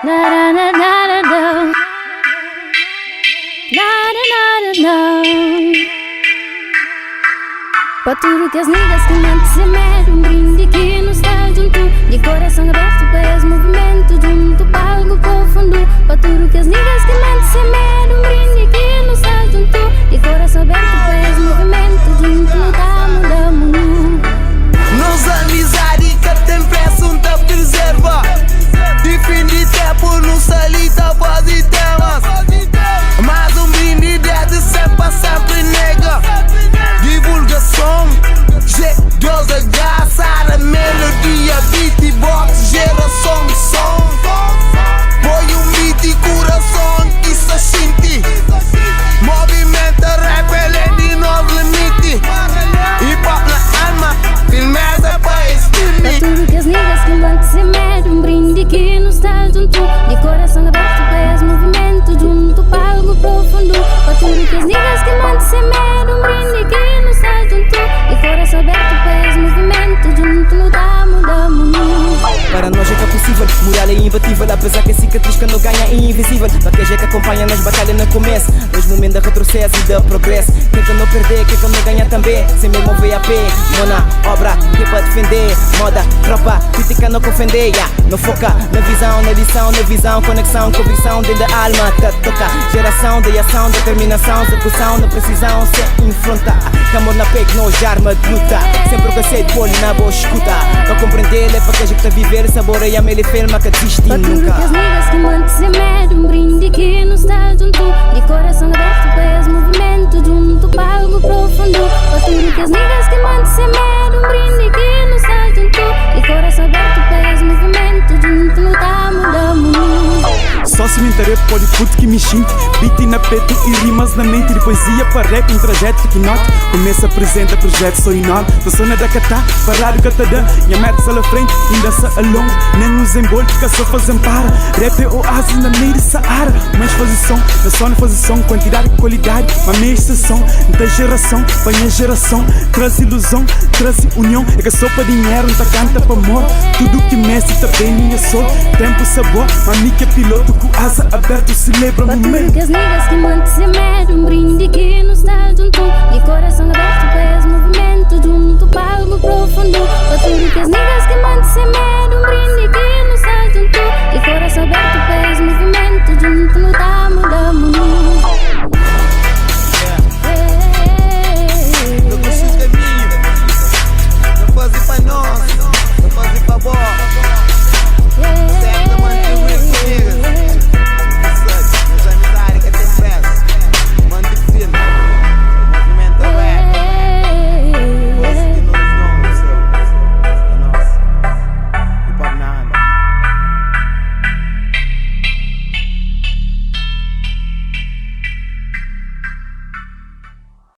Na na na na na na. Na na na na na. Pra tudo que as niggas que mente sem medo, brinde que não está junto, de coração aberto para esse movimento, junto para algo profundo. Pra tudo que as niggas que mente sem medo, brinde que não está junto, de coração aberto para esse movimento, junto tá mudando. Nos amizade que tem pressa, te preserva. Defende tempo, não salita, voz e temas. Mas brinde de sempre nega. Divulgação, G2H, Sara, melodia, beatbox, geração de som. Põe beat e coração, isso sente. Movimento rap, ele é de novo limite. Hip hop na alma, firmeza pra Pra tudo que as niggas que mante sem medo, brinde que não está junto, de coração aberto para esse movimento, junto para algo profundo. Pra tudo que as niggas que mante sem medo, brinde que não está junto, de coração aberto para esse movimento, junto no mundo. Para nós é que é possível, moral é imbatível. Apesar que a cicatriz quando ganha é invisível. Para quem é que acompanha nas batalhas no começo, nos momentos de retrocesso e de progresso. Quem que não perder, quem que não ganha também. Sem mesmo VAP, mona, obra, que para defender. Moda, tropa, crítica não ofender. Não foca na visão, na lição, na visão. Conexão, convicção dentro da alma. Te toca, geração de ação, determinação, execução, na precisão, sem enfrentar. Que amor na pegue, nós arma de luta. Sempre o conceito, olho na boa escuta. Para compreender, é para quem está a viver. Saboreia a mele filma que desiste nunca. Pra tudo que as niggas que mante sem medo, brinde que não está junto, de coração aberto para esse movimento, junto para algo profundo. Pra tudo que as niggas que mante sem medo, brinde que não está junto, de coração aberto para esse movimento, junto no mundo. Só se me interessa pode puto que me xinte. Beat na peito e rimas na mente. De poesia para rap, um trajeto que nota. Começa, apresenta projeto, sou enorme. Da zona da catá, parado catadã. Minha meta sala frente, ainda sa along. Nem nos embole, fica só fazendo para. Rap é oásis na meio de Saara. Mas fazer som, não só não fazer som. Quantidade e qualidade, uma meia estação. Da geração, para minha geração. Traz ilusão, traz união. É que só para dinheiro, não tá canta para amor. Tudo que mexe tá bem minha sol. Tempo, sabor, amiga piloto. Com asa aberta, celebra-me. Pra tudo que as niggas que mante sem medo, brinde que não está junto, de coração